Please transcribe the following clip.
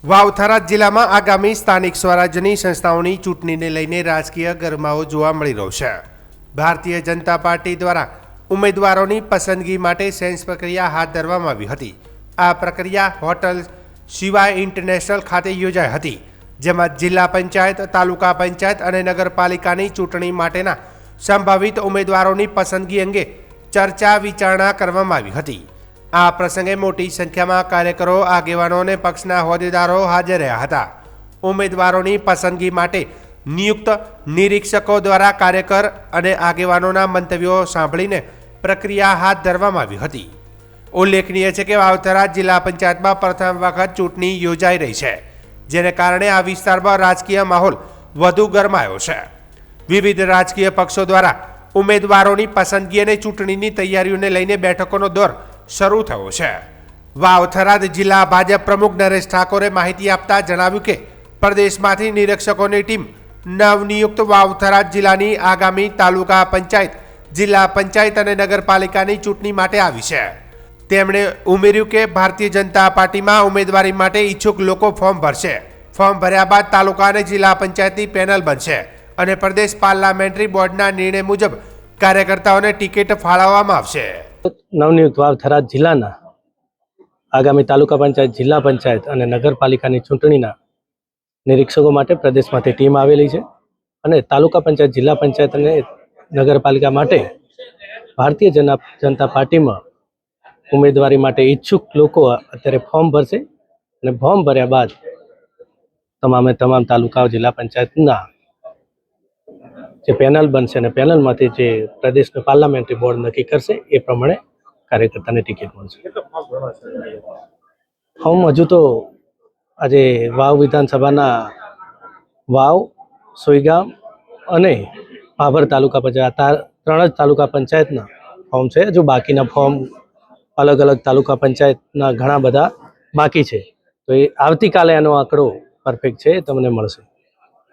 વાવ-થરાદ જિલ્લામાં આગામી સ્થાનિક સ્વરાજ્યની સંસ્થાઓની ચૂંટણીને લઈને રાજકીય ગરમાવો જોવા મળી રહ્યો છે। ભારતીય જનતા પાર્ટી દ્વારા ઉમેદવારોની પસંદગી માટે સેન્સ પ્રક્રિયા હાથ ધરવામાં આવી હતી। આ પ્રક્રિયા હોટલ શિવાય ઇન્ટરનેશનલ ખાતે યોજાઈ હતી, જેમાં જિલ્લા પંચાયત, તાલુકા પંચાયત અને નગરપાલિકાની ચૂંટણી માટેના સંભવિત ઉમેદવારોની પસંદગી અંગે ચર્ચા વિચારણા કરવામાં આવી હતી। આ પ્રસંગે મોટી સંખ્યામાં કાર્યકરો, આગેવાનો અને પક્ષના હોદ્દેદારો હાજર રહ્યા હતા। ઉમેદવારોની પસંદગી માટે નિયુક્ત નિરીક્ષકો દ્વારા કાર્યકર અને આગેવાનોના મંતવ્યો સાંભળીને પ્રક્રિયા હાથ ધરવામાં આવી હતી। ઉલ્લેખનીય છે કે વાવ-થરાદ જિલ્લા પંચાયતમાં પ્રથમ વખત ચૂંટણી યોજાઈ રહી છે, જેને કારણે આ વિસ્તારમાં રાજકીય માહોલ વધુ ગરમાયો છે। વિવિધ રાજકીય પક્ષો દ્વારા ઉમેદવારોની પસંદગી અને ચૂંટણીની તૈયારીઓને લઈને બેઠકોનો દોર શરૂ થયો છે। વાવ-થરાદ જિલ્લા ભાજપ પ્રમુખ નરેશ ઠાકોરે માહિતી આપતા જણાવ્યું કે પ્રદેશમાંથી નિરીક્ષકોની ટીમ નવનિયુક્ત વાવ-થરાદ જિલ્લાની આગામી તાલુકા પંચાયત, જિલ્લા પંચાયત અને નગરપાલિકાની ચૂંટણી માટે આવી છે। તેમણે ઉમેર્યું કે ભારતીય જનતા પાર્ટીમાં ઉમેદવારી માટે ઈચ્છુક લોકો ફોર્મ ભરશે। ફોર્મ ભર્યા બાદ તાલુકા અને જિલ્લા પંચાયતની પેનલ બનશે અને પ્રદેશ પાર્લામેન્ટરી બોર્ડના નિર્ણય મુજબ કાર્યકર્તાઓને ટિકિટ ફાળવવામાં આવશે। નવનિયુક્ત વાવ-થરાદ જિલ્લાના આગામી તાલુકા પંચાયત, જિલ્લા પંચાયત અને નગરપાલિકાની ચૂંટણીના નિરીક્ષકો માટે પ્રદેશમાંથી ટીમ આવેલી છે અને તાલુકા પંચાયત, જિલ્લા પંચાયત અને નગરપાલિકા માટે ભારતીય જનતા પાર્ટીમાં ઉમેદવારી માટે ઈચ્છુક લોકો અત્યારે ફોર્મ ભરશે અને ફોર્મ ભર્યા બાદ તમામ તાલુકા, જિલ્લા પંચાયતના જે પેનલ બનશે અને પેનલમાંથી જે પ્રદેશનું પાર્લામેન્ટરી બોર્ડ નક્કી કરશે એ પ્રમાણે કાર્યકર્તાને ટિકિટ મળશે। ફોર્મ હજુ તો આજે વાવ વિધાનસભાના વાવ, સોઈગામ અને ભાભર તાલુકા પંચાયત, ત્રણ જ તાલુકા પંચાયતના ફોર્મ છે। હજુ બાકીના ફોર્મ અલગ અલગ તાલુકા પંચાયતના ઘણા બધા બાકી છે, તો એ આવતીકાલે એનો આંકડો પરફેક્ટ છે, તમને મળશે।